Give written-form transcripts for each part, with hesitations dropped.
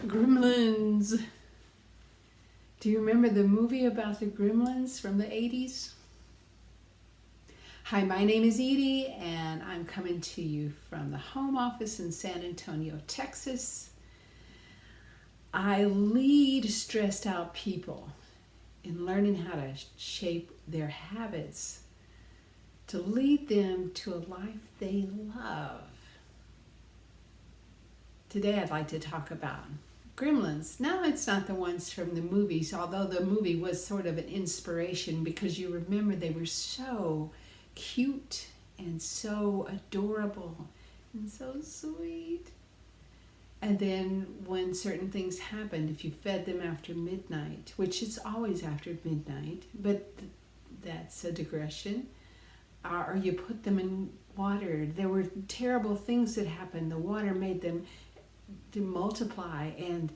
Gremlins. Do you remember the movie about the gremlins from the 80s? Hi, my name is Edie, and I'm coming to you from the home office in San Antonio, Texas. I lead stressed out people in learning how to shape their habits to lead them to a life they love. Today I'd like to talk about gremlins. Now, it's not the ones from the movies, although the movie was sort of an inspiration because you remember they were so cute and so adorable and so sweet. And then when certain things happened, if you fed them after midnight, which is always after midnight, but that's a digression, or you put them in water, there were terrible things that happened. The water made them to multiply, and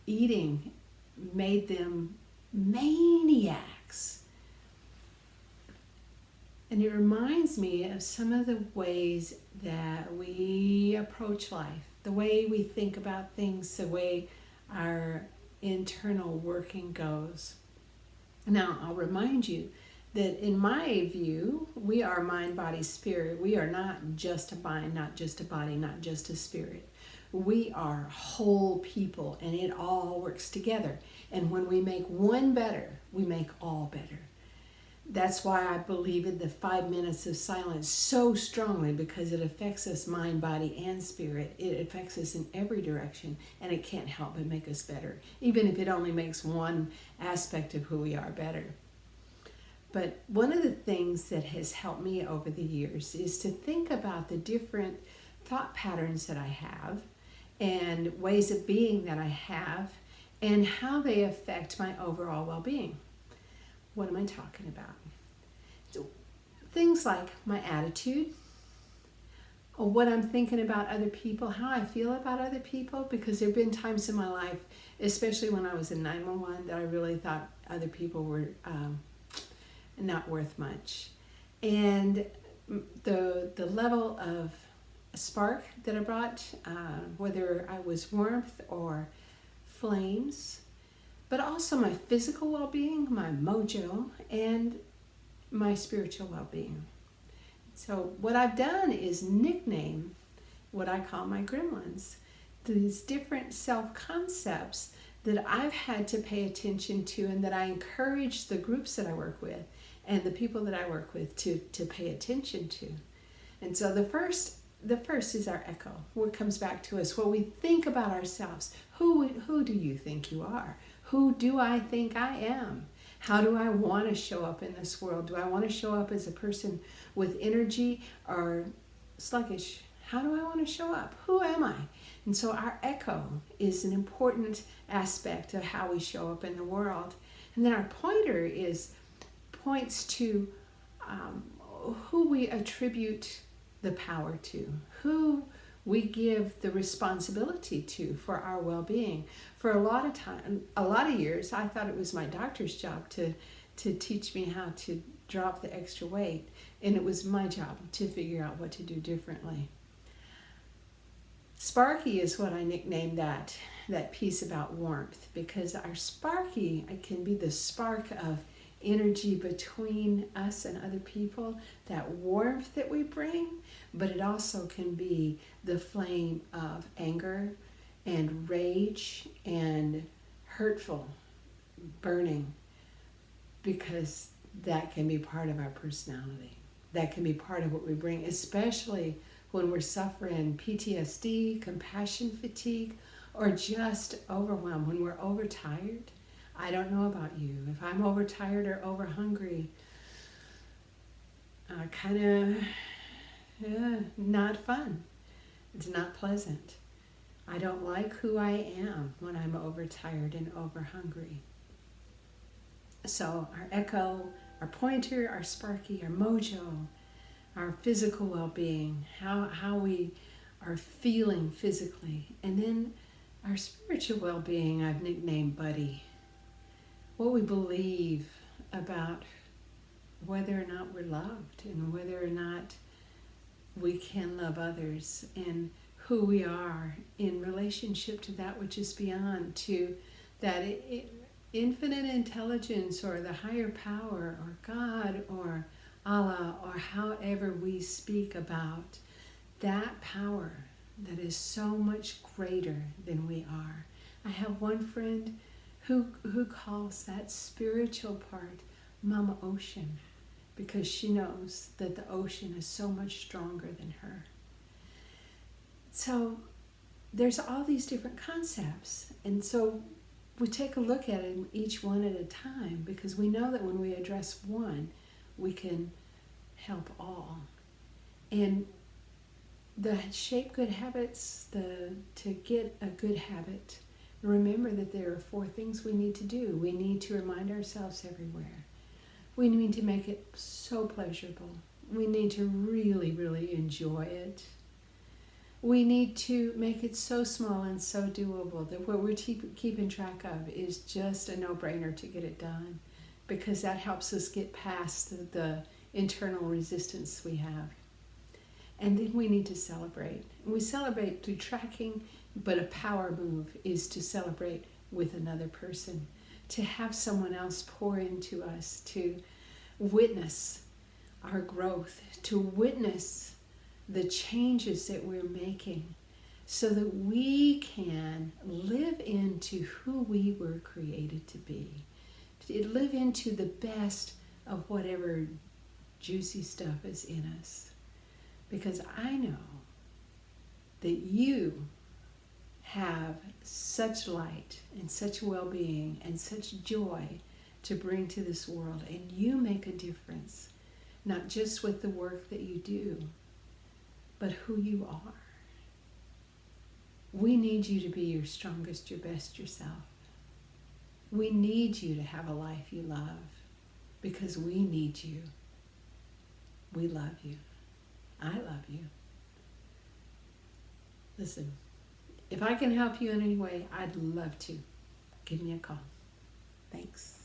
eating made them maniacs. And it reminds me of some of the ways that we approach life, the way we think about things, the way our internal working goes. Now, I'll remind you that in my view, we are mind, body, spirit. We are not just a mind, not just a body, not just a spirit. We are whole people, and it all works together. And when we make one better, we make all better. That's why I believe in the 5 minutes of silence so strongly, because it affects us mind, body, and spirit. It affects us in every direction, and it can't help but make us better, even if it only makes one aspect of who we are better. But one of the things that has helped me over the years is to think about the different thought patterns that I have and ways of being that I have and how they affect my overall well-being. What am I talking about? So, things like my attitude, or what I'm thinking about other people, how I feel about other people, because there have been times in my life, especially when I was in 911, that I really thought other people were not worth much. And the level of spark that I brought, whether I was warmth or flames, but also my physical well-being, my mojo, and my spiritual well-being. So what I've done is nickname what I call my gremlins, these different self-concepts that I've had to pay attention to, and that I encourage the groups that I work with and the people that I work with to pay attention to. And so the first is our echo. What comes back to us, what we think about ourselves. Who do you think you are? Who do I think I am? How do I want to show up in this world? Do I want to show up as a person with energy or sluggish? How do I want to show up? Who am I? And so our echo is an important aspect of how we show up in the world. And then our pointer points to who we attribute the power to, who we give the responsibility to for our well-being. For a lot of years, I thought it was my doctor's job to teach me how to drop the extra weight, and it was my job to figure out what to do differently. Sparky is what I nicknamed that piece about warmth, because our sparky can be the spark of energy between us and other people, that warmth that we bring, but it also can be the flame of anger and rage and hurtful burning, because that can be part of our personality. That can be part of what we bring, especially when we're suffering PTSD, compassion fatigue, or just overwhelmed, when we're overtired. I don't know about you. If I'm overtired or overhungry, not fun. It's not pleasant. I don't like who I am when I'm overtired and overhungry. So our echo, our pointer, our sparky, our mojo, our physical well-being, how we are feeling physically. And then our spiritual well-being, I've nicknamed Buddy. What we believe about whether or not we're loved, and whether or not we can love others, and who we are in relationship to that which is beyond, to that infinite intelligence or the higher power or God or Allah or however we speak about that power that is so much greater than we are. I have one friend who calls that spiritual part Mama Ocean, because she knows that the ocean is so much stronger than her. So there's all these different concepts, and so we take a look at it each one at a time, because we know that when we address one, we can help all. And the shape good habits, to get a good habit, remember that there are 4 things we need to do. We need to remind ourselves everywhere. We need to make it so pleasurable. We need to really, really enjoy it. We need to make it so small and so doable that what we're keeping track of is just a no-brainer to get it done, because that helps us get past the internal resistance we have. And then we need to celebrate. We celebrate through tracking, but a power move is to celebrate with another person, to have someone else pour into us, to witness our growth, to witness the changes that we're making, so that we can live into who we were created to be, to live into the best of whatever juicy stuff is in us. Because I know that you have such light and such well-being and such joy to bring to this world, and you make a difference, not just with the work that you do, but who you are. We need you to be your strongest, your best yourself. We need you to have a life you love, because we need you. We love you. I love you. Listen, if I can help you in any way, I'd love to. Give me a call. Thanks.